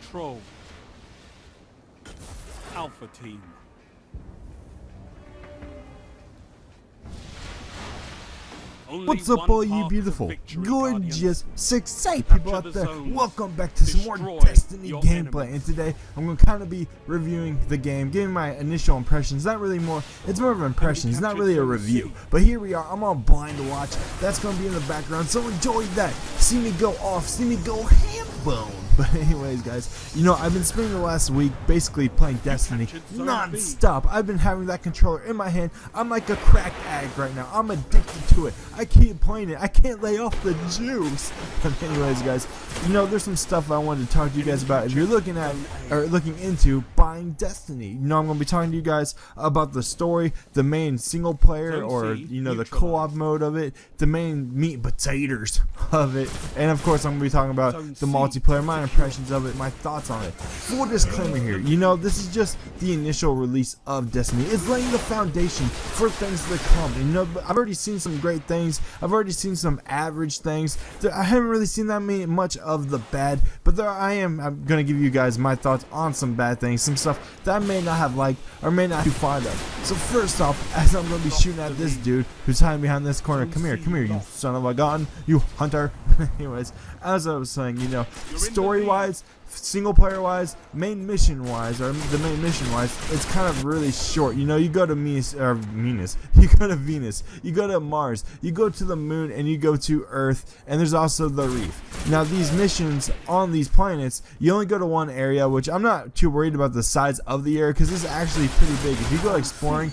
Control. Alpha Team. What's up, all you beautiful, gorgeous, sexy people out there? Welcome back to some more Destiny gameplay, and today I'm going to kind of be reviewing the game, giving my initial impressions. Not really more, it's more of impressions, not really a review. But here we are, I'm on Blind to Watch, that's going to be in the background, so enjoy that. See me go off, see me go ham bone. But anyways, guys, you know, I've been spending the last week basically playing Destiny non-stop. I've been having that controller in my hand. I'm like a crack addict right now. I'm addicted to it. I keep playing it. I can't lay off the juice. But anyways, guys, you know, there's some stuff I wanted to talk to you guys about. If you're looking at or looking into buying Destiny, you know, I'm going to be talking to you guys about the story, the main single player, or, you know, the co-op mode of it, the main meat and potatoes of it, and of course I'm going to be talking about the multiplayer, my impressions of it, my thoughts on it. Full disclaimer here, you know, this is just the initial release of Destiny. It's laying the foundation for things to come. You know, I've already seen some great things. I've already seen some average things. I haven't really seen that much of the bad, but I'm going to give you guys my thoughts on some bad things, some stuff that I may not have liked or may not be fond of. So first off, as I'm going to be shooting at this dude who's hiding behind this corner, come here, you son of a gun, you hunter. Anyways, as I was saying, you know, story-wise, single player wise, main mission wise, it's kind of really short. You know, you go to Venus, you go to Venus, you go to Mars, you go to the moon, and you go to Earth, and there's also the reef. Now these missions on these planets, you only go to one area, which I'm not too worried about the size of the area because it's actually pretty big. If you go exploring,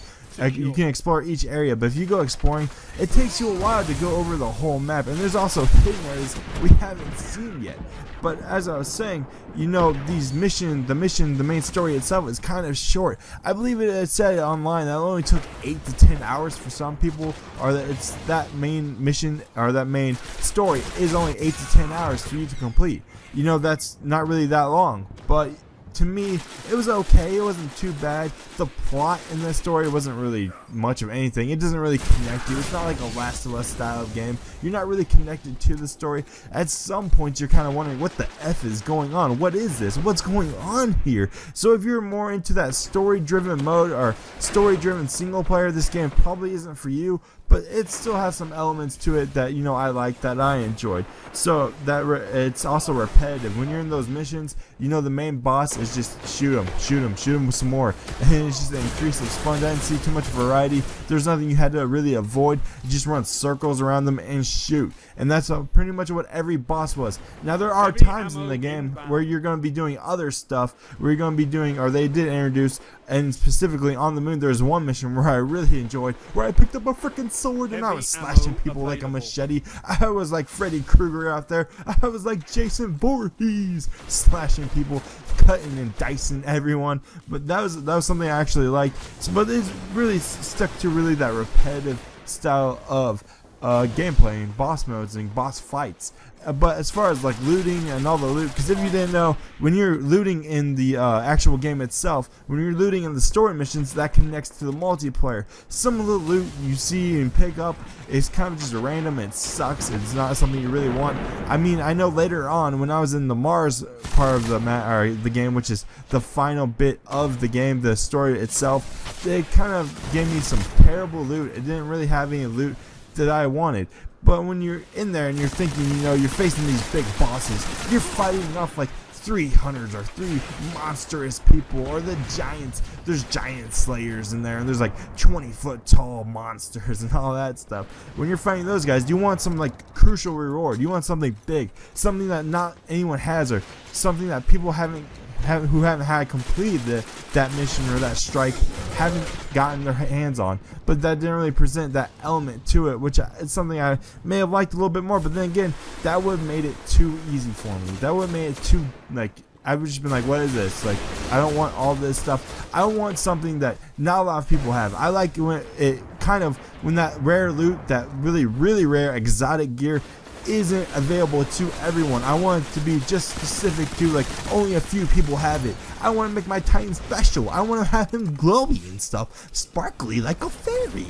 you can explore each area, but if you go exploring, it takes you a while to go over the whole map, and there's also hidden areas we haven't seen yet. But as I was saying, you know, the main story itself is kind of short. I believe it said online that it only took 8 to 10 hours for some people, or that it's that main mission or that main story is only 8 to 10 hours for you to complete. You know, that's not really that long, but to me, it was okay. It wasn't too bad. The plot in this story wasn't really much of anything. It doesn't really connect you. It's not like a Last of Us style of game. You're not really connected to the story. At some points, you're kind of wondering what the F is going on. What is this? What's going on here? So if you're more into that story-driven mode or story-driven single player, this game probably isn't for you. But it still has some elements to it that, you know, I like, that I enjoyed. So that it's also repetitive. When you're in those missions, you know, the main boss is just shoot him with some more, and it's just an increase of fun. I didn't see too much variety. There's nothing you had to really avoid. You just run circles around them and shoot, and that's pretty much what every boss was. Now there are times in the game where you're going to be doing other stuff, where you're going to be doing, or they did introduce, and specifically on the moon, there's one mission where I really enjoyed, where I picked up a freaking sword and I was slashing people like a machete. I was like Freddy Krueger out there. I was like Jason Voorhees, slashing people, cutting and dicing everyone. But that was something I actually liked. But it's really stuck to really that repetitive style of gameplay and boss modes and boss fights. But as far as like looting and all the loot, because if you didn't know, when you're looting in the actual game itself, when you're looting in the story missions, that connects to the multiplayer. Some of the loot you see and pick up is kind of just random. It sucks. It's not something you really want. I mean, I know later on when I was in the Mars part of the game, which is the final bit of the game, the story itself, it kind of gave me some terrible loot. It didn't really have any loot that I wanted. But when you're in there and you're thinking, you know, you're facing these big bosses, you're fighting off like 300s or 3 monstrous people, or the giants. There's giant slayers in there, and there's like 20-foot tall monsters and all that stuff. When you're fighting those guys, you want some like crucial reward. You want something big, something that not anyone has, or something that people who haven't had completed that mission or that strike haven't gotten their hands on. But that didn't really present that element to it, which is something I may have liked a little bit more. But then again, that would have made it too easy for me. That would have made it too, like, I would just been like, what is this? Like, I don't want all this stuff. I want something that not a lot of people have. I like when it kind of, when that rare loot, that really, really rare exotic gear isn't available to everyone. I want it to be just specific to like only a few people have it. I want to make my Titan special. I want to have him glowy and stuff, sparkly like a fairy.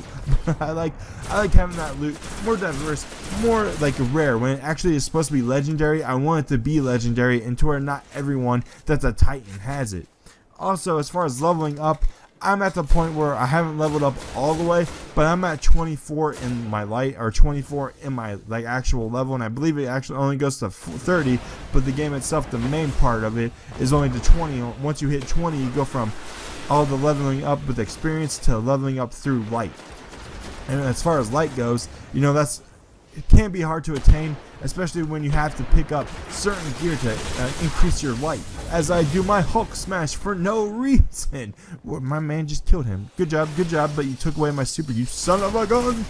I like having that loot more diverse, more like rare. When it actually is supposed to be legendary, I want it to be legendary, and to where not everyone that's a Titan has it. Also, as far as leveling up, I'm at the point where I haven't leveled up all the way, but I'm at 24 in my light, or 24 in my like actual level, and I believe it actually only goes to 30, but the game itself, the main part of it, is only to 20. Once you hit 20, you go from all the leveling up with experience to leveling up through light. And as far as light goes, you know, it can be hard to attain, especially when you have to pick up certain gear to increase your light. As I do my Hulk smash for no reason. Well, my man just killed him. Good job, but you took away my super, you son of a gun.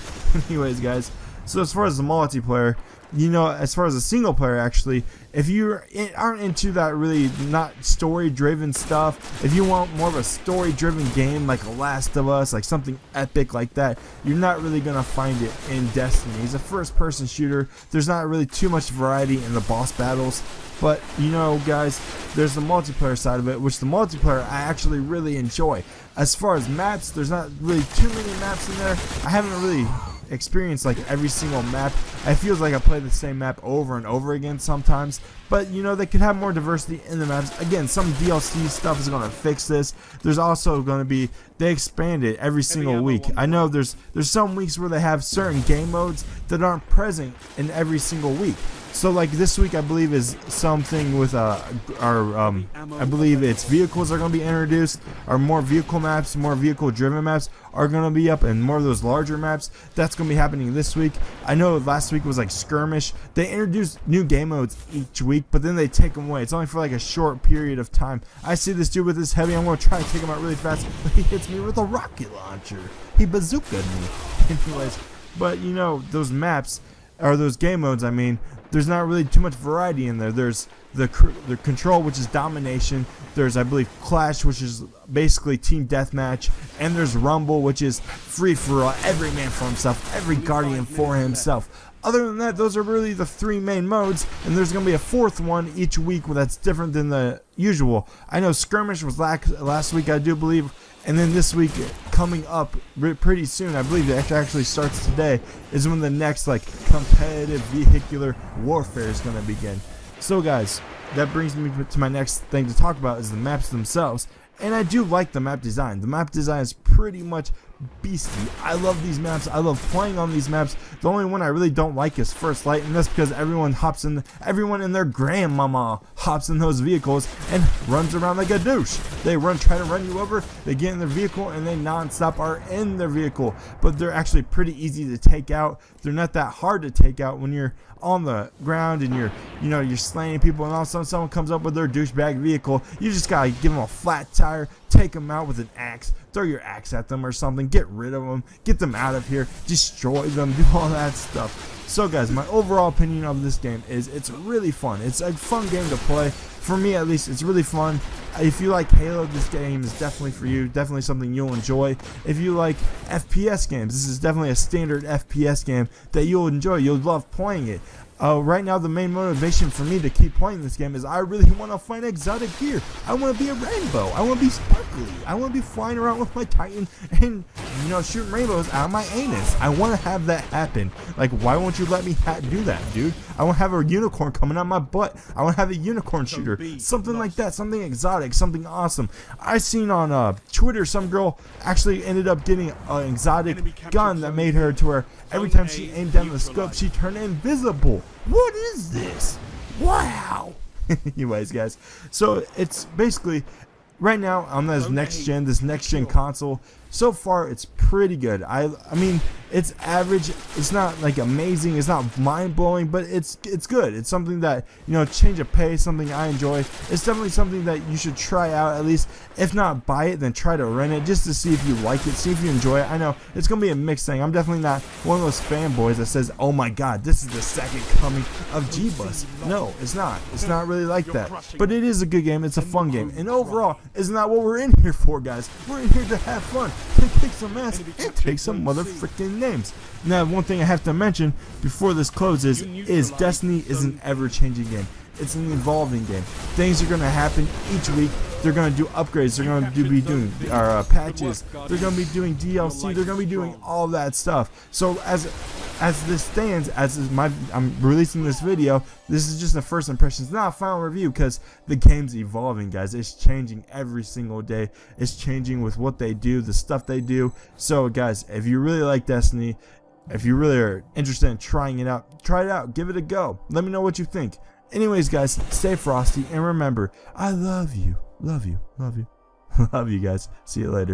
Anyways, guys, so as far as the multiplayer, you know, as far as a single player, actually, if you aren't into that really not story driven stuff, if you want more of a story driven game like The Last of Us, like something epic like that, you're not really gonna find it in Destiny. It's a first person shooter. There's not really too much variety in the boss battles, but you know, guys, there's the multiplayer side of it, which the multiplayer I actually really enjoy. As far as maps, there's not really too many maps in there. I haven't really experience like every single map. It feels like I play the same map over and over again sometimes, but you know, they could have more diversity in the maps. Again, some DLC stuff is going to fix this. There's also going to be, they expand it every single week. I know there's some weeks where they have certain game modes that aren't present in every single week. So like this week, I believe is something with I believe it's vehicles are going to be introduced, or more vehicle maps, more vehicle driven maps are going to be up, and more of those larger maps. That's going to be happening this week. I know last week was like skirmish. They introduced new game modes each week, but then they take them away. It's only for like a short period of time. I see this dude with this heavy. I'm going to try to take him out really fast, but he hits me with a rocket launcher. He bazookaed me. Anyways, but you know, those maps, or those game modes, I mean, there's not really too much variety in there. There's the control, which is domination. There's, I believe, clash, which is basically team deathmatch, and there's rumble, which is free for all, every man for himself, every guardian for himself. Other than that, those are really the three main modes, and there's going to be a fourth one each week that's different than the usual. I know skirmish was last week, I do believe, and then this week coming up pretty soon, I believe it actually starts today, is when the next like competitive vehicular warfare is going to begin. So guys, that brings me to my next thing to talk about, is the maps themselves. And I do like the map design. The map design is pretty much beastly. I love these maps. I love playing on these maps. The only one I really don't like is First Light, and that's because everyone and their grandmama hops in those vehicles and runs around like a douche. They try to run you over, they get in their vehicle, and they non-stop are in their vehicle. But they're actually pretty easy to take out. They're not that hard to take out when you're on the ground and you're slaying people, and all of a sudden someone comes up with their douchebag vehicle. You just gotta give them a flat tire, take them out with an axe, throw your axe at them or something, get rid of them, get them out of here, destroy them, do all that stuff. So guys, my overall opinion of this game is it's really fun. It's a fun game to play. For me at least, it's really fun. If you like Halo, this game is definitely for you. Definitely something you'll enjoy. If you like FPS games, this is definitely a standard FPS game that you'll enjoy. You'll love playing it. Right now, the main motivation for me to keep playing this game is I really want to find exotic gear. I want to be a rainbow. I want to be sparkly. I want to be flying around with my Titan and, shooting rainbows out of my anus. I want to have that happen. Like, why won't you let me do that, dude? I want to have a unicorn coming out my butt. I want to have a unicorn shooter. Something like that. Something exotic. Something awesome. I seen on Twitter some girl actually ended up getting an exotic gun that made her to where every time she aimed down the scope, she turned invisible. What is this? Wow. Anyways, guys, so it's basically right now on this next gen console. So far, it's pretty good. I mean, it's average. It's not like amazing. It's not mind blowing, but it's good. It's something that change of pace, something I enjoy. It's definitely something that you should try out at least. If not buy it, then try to rent it just to see if you like it, see if you enjoy it. I know it's gonna be a mixed thing. I'm definitely not one of those fanboys that says, "Oh my God, this is the second coming of G-Bus." No, it's not. It's not really like that. But it is a good game. It's a fun game, and overall, isn't that what we're in here for, guys? We're in here to have fun. can kick some ass and take some motherfucking names. Now, one thing I have to mention before this closes is Destiny is an ever-changing game. It's an evolving game. Things are going to happen each week. They're going to do upgrades. They're going to be doing patches. They're going to be doing DLC. They're going to be doing all that stuff. So as this stands, I'm releasing this video, this is just a first impression. It's not a final review because the game's evolving, guys. It's changing every single day. It's changing with what they do, the stuff they do. So, guys, if you really like Destiny, if you really are interested in trying it out, try it out. Give it a go. Let me know what you think. Anyways, guys, stay frosty, and remember, I love you. Love you. Love you. Love you, guys. See you later.